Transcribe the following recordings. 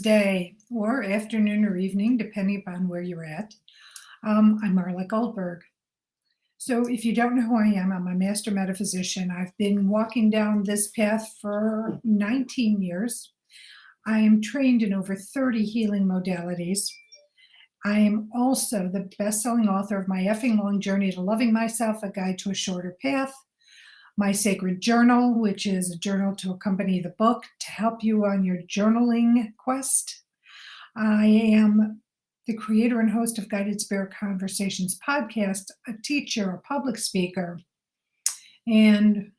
Day or afternoon or evening, depending upon where you're at. I'm Marla Goldberg. So, if you don't know who I am, I'm a master metaphysician. I've been walking down this path for 19 years. I am trained in over 30 healing modalities. I am also the best selling author of My Effing Long Journey to Loving Myself, A Guide to a Shorter Path, my sacred journal, which is a journal to accompany the book to help you on your journaling quest. I am the creator and host of Guided Spirit Conversations podcast, a teacher, a public speaker, and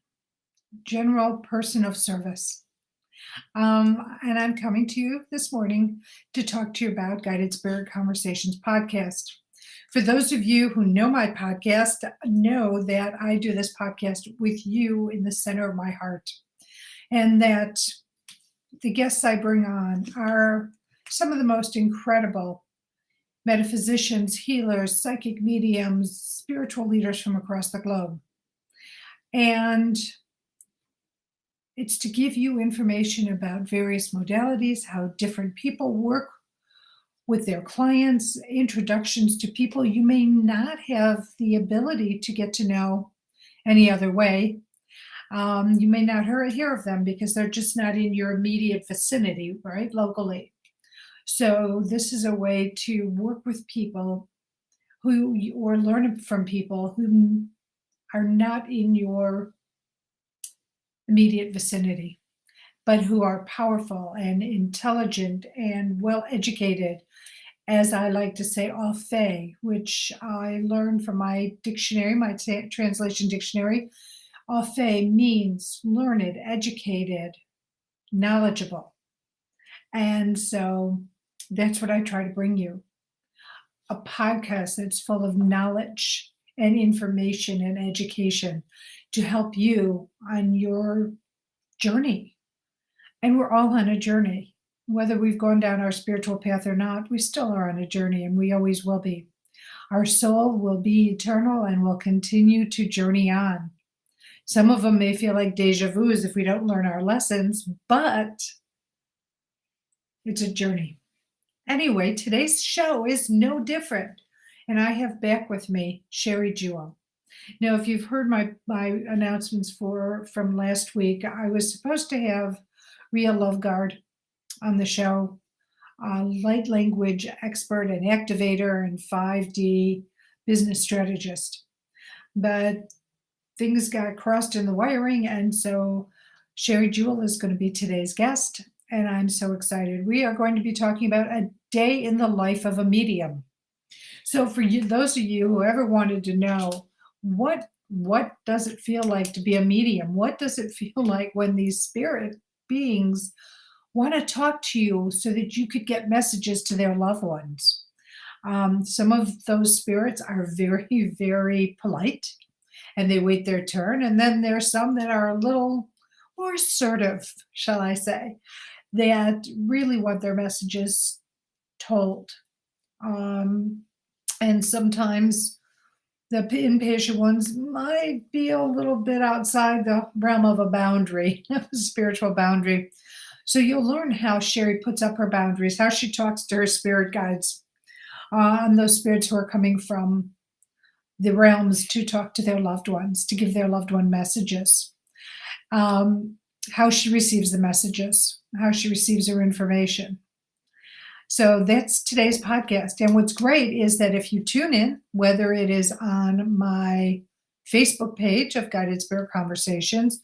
general person of service. And I'm coming to you this morning to talk to you about Guided Spirit Conversations podcast. For those of you who know my podcast, know that I do this podcast with you in the center of my heart, and that the guests I bring on are some of the most incredible metaphysicians, healers, psychic mediums, spiritual leaders from across the globe. And it's to give you information about various modalities, how different people work with their clients, introductions to people you may not have the ability to get to know any other way. You may not hear of them because they're just not in your immediate vicinity, right, locally. So this is a way to work with people or learn from people who are not in your immediate vicinity, but who are powerful and intelligent and well-educated, as I like to say, au fait, which I learned from my dictionary, my translation dictionary. Au fait means learned, educated, knowledgeable. And so that's what I try to bring you. A podcast that's full of knowledge and information and education to help you on your journey. And we're all on a journey. Whether we've gone down our spiritual path or not, we still are on a journey, and we always will be. Our soul will be eternal and will continue to journey on. Some of them may feel like deja vus if we don't learn our lessons, but it's a journey. Anyway, today's show is no different, and I have back with me Sherry Jewell. Now, if you've heard my announcements from last week, I was supposed to have Ria Loveguard on the show, a light language expert and activator and 5D business strategist. But things got crossed in the wiring, and so Sherry Jewell is going to be today's guest, and I'm so excited. We are going to be talking about a day in the life of a medium. So for you, those of you who ever wanted to know what does it feel like to be a medium? What does it feel like when these spirit beings want to talk to you so that you could get messages to their loved ones? Some of those spirits are very, very polite, and they wait their turn. And then there's some that are a little more assertive, shall I say, that really want their messages told. And sometimes the impatient ones might be a little bit outside the realm of a boundary, a spiritual boundary. So you'll learn how Sherry puts up her boundaries, how she talks to her spirit guides, and those spirits who are coming from the realms to talk to their loved ones, to give their loved one messages, how she receives the messages, how she receives her information. So that's today's podcast. And what's great is that if you tune in, whether it is on my Facebook page of Guided Spirit Conversations,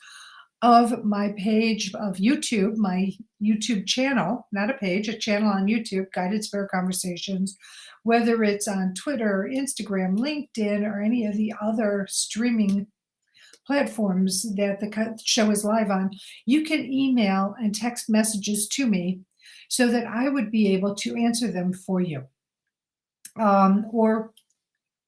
of my page of YouTube, my YouTube channel, not a page, a channel on YouTube, Guided Spirit Conversations, whether it's on Twitter, Instagram, LinkedIn, or any of the other streaming platforms that the show is live on, you can email and text messages to me so that I would be able to answer them for you. Or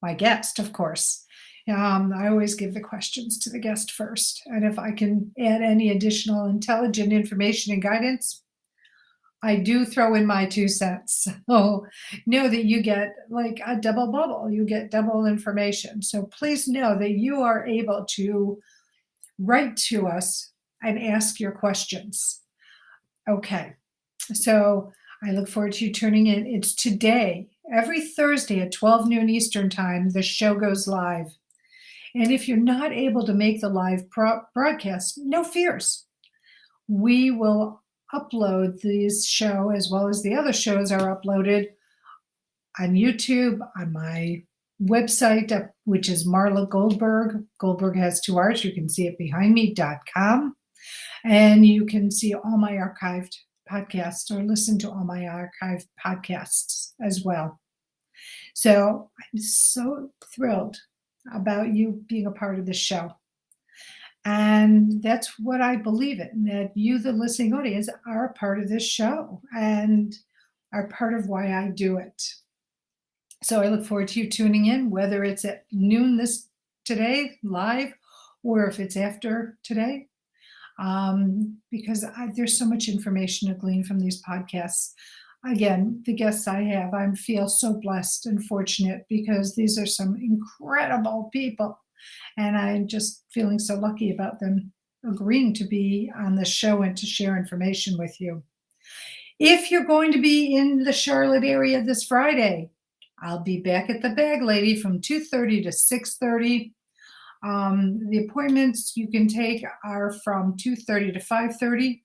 my guest, of course. I always give the questions to the guest first. And if I can add any additional intelligent information and guidance, I do throw in my 2 cents. So know that you get like a double bubble. You get double information. So please know that you are able to write to us and ask your questions. Okay. So I look forward to you tuning in. It's today, every Thursday at 12 noon Eastern Time, the show goes live. And if you're not able to make the live broadcast, no fears. We will upload this show as well as the other shows are uploaded on YouTube, on my website, which is Marla Goldberg. Goldberg has two R's. You can see it behind me.com. And you can see all my archived podcasts or listen to all my archived podcasts as well. So I'm so thrilled about you being a part of this show. And that's what I believe in, that you, the listening audience, are a part of this show and are part of why I do it. So I look forward to you tuning in, whether it's at noon today, live, or if it's after today, because there's so much information to glean from these podcasts. Again, the guests I have, I feel so blessed and fortunate because these are some incredible people. And I'm just feeling so lucky about them agreeing to be on the show and to share information with you. If you're going to be in the Charlotte area this Friday, I'll be back at the Bag Lady from 2:30 to 6:30. The appointments you can take are from 2:30 to 5:30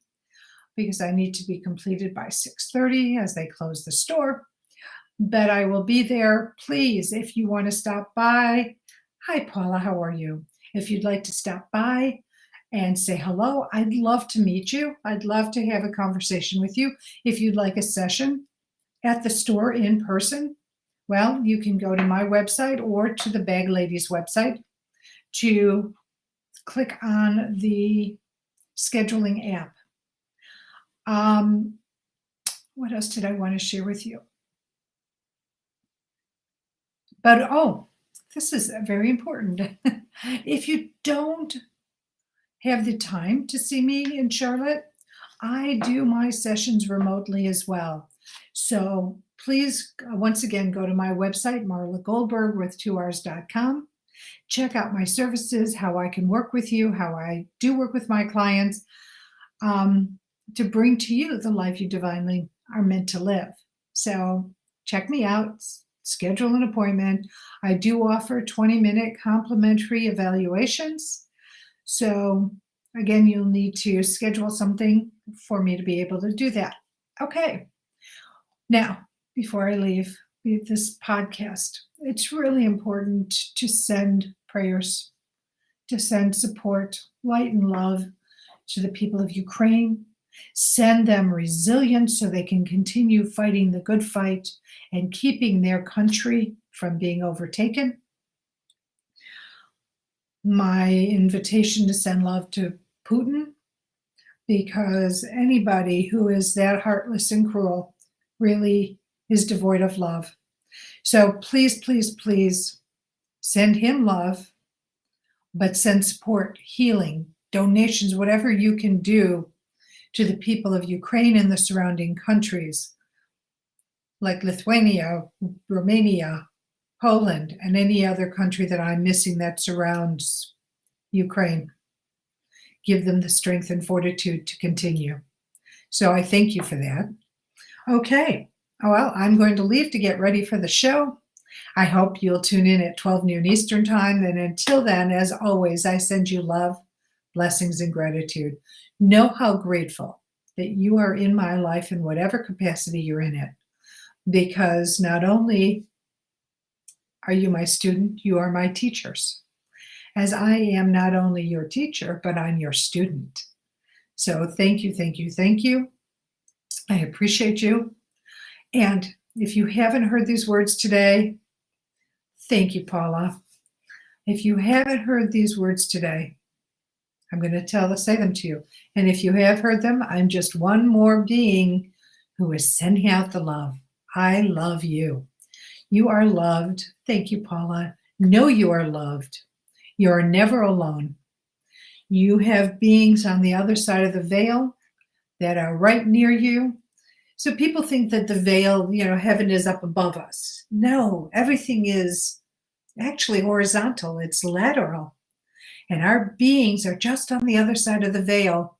because I need to be completed by 6:30 as they close the store. But I will be there. Please, if you want to stop by. Hi, Paula, how are you? If you'd like to stop by and say hello, I'd love to meet you. I'd love to have a conversation with you. If you'd like a session at the store in person, well, you can go to my website or to the Bag Lady's website to click on the scheduling app. What else did I want to share with you? But, this is very important. If you don't have the time to see me in Charlotte, I do my sessions remotely as well. So please, once again, go to my website, Marla Goldberg with 2Rs.com. Check out my services, how I can work with you, how I do work with my clients to bring to you the life you divinely are meant to live. So check me out. Schedule an appointment. I do offer 20-minute complimentary evaluations. So again, you'll need to schedule something for me to be able to do that. Okay. Now, before I leave this podcast, it's really important to send prayers, to send support, light, and love to the people of Ukraine. Send them resilience so they can continue fighting the good fight and keeping their country from being overtaken. My invitation to send love to Putin, because anybody who is that heartless and cruel really is devoid of love. So please, please, please send him love, but send support, healing, donations, whatever you can do to the people of Ukraine and the surrounding countries, like Lithuania, Romania, Poland, and any other country that I'm missing that surrounds Ukraine. Give them the strength and fortitude to continue. So I thank you for that. Okay, well, I'm going to leave to get ready for the show. I hope you'll tune in at 12 noon Eastern Time. And until then, as always, I send you love, blessings, and gratitude. Know how grateful that you are in my life in whatever capacity you're in it. Because not only are you my student, you are my teachers. As I am not only your teacher, but I'm your student. So thank you, thank you, thank you. I appreciate you. And if you haven't heard these words today, thank you, Paula. If you haven't heard these words today, I'm going to say them to you. And if you have heard them, I'm just one more being who is sending out the love. I love you. You are loved. Thank you, Paula. Know you are loved. You are never alone. You have beings on the other side of the veil that are right near you. So people think that the veil, heaven is up above us. No, everything is actually horizontal. It's lateral. And our beings are just on the other side of the veil,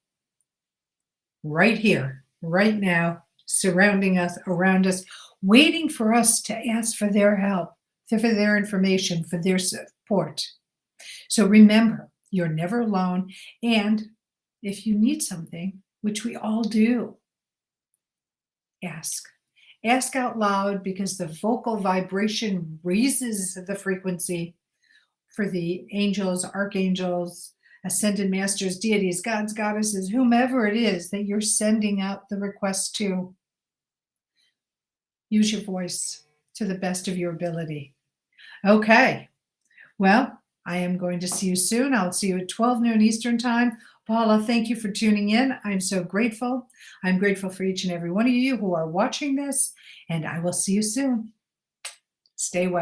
right here, right now, surrounding us, around us, waiting for us to ask for their help, for their information, for their support. So remember, you're never alone. And if you need something, which we all do, ask. Ask out loud because the vocal vibration raises the frequency for the angels, archangels, ascended masters, deities, gods, goddesses, whomever it is that you're sending out the request to. Use your voice to the best of your ability. Okay. Well, I am going to see you soon. I'll see you at 12 noon Eastern Time. Paula, thank you for tuning in. I'm so grateful. I'm grateful for each and every one of you who are watching this, and I will see you soon. Stay well.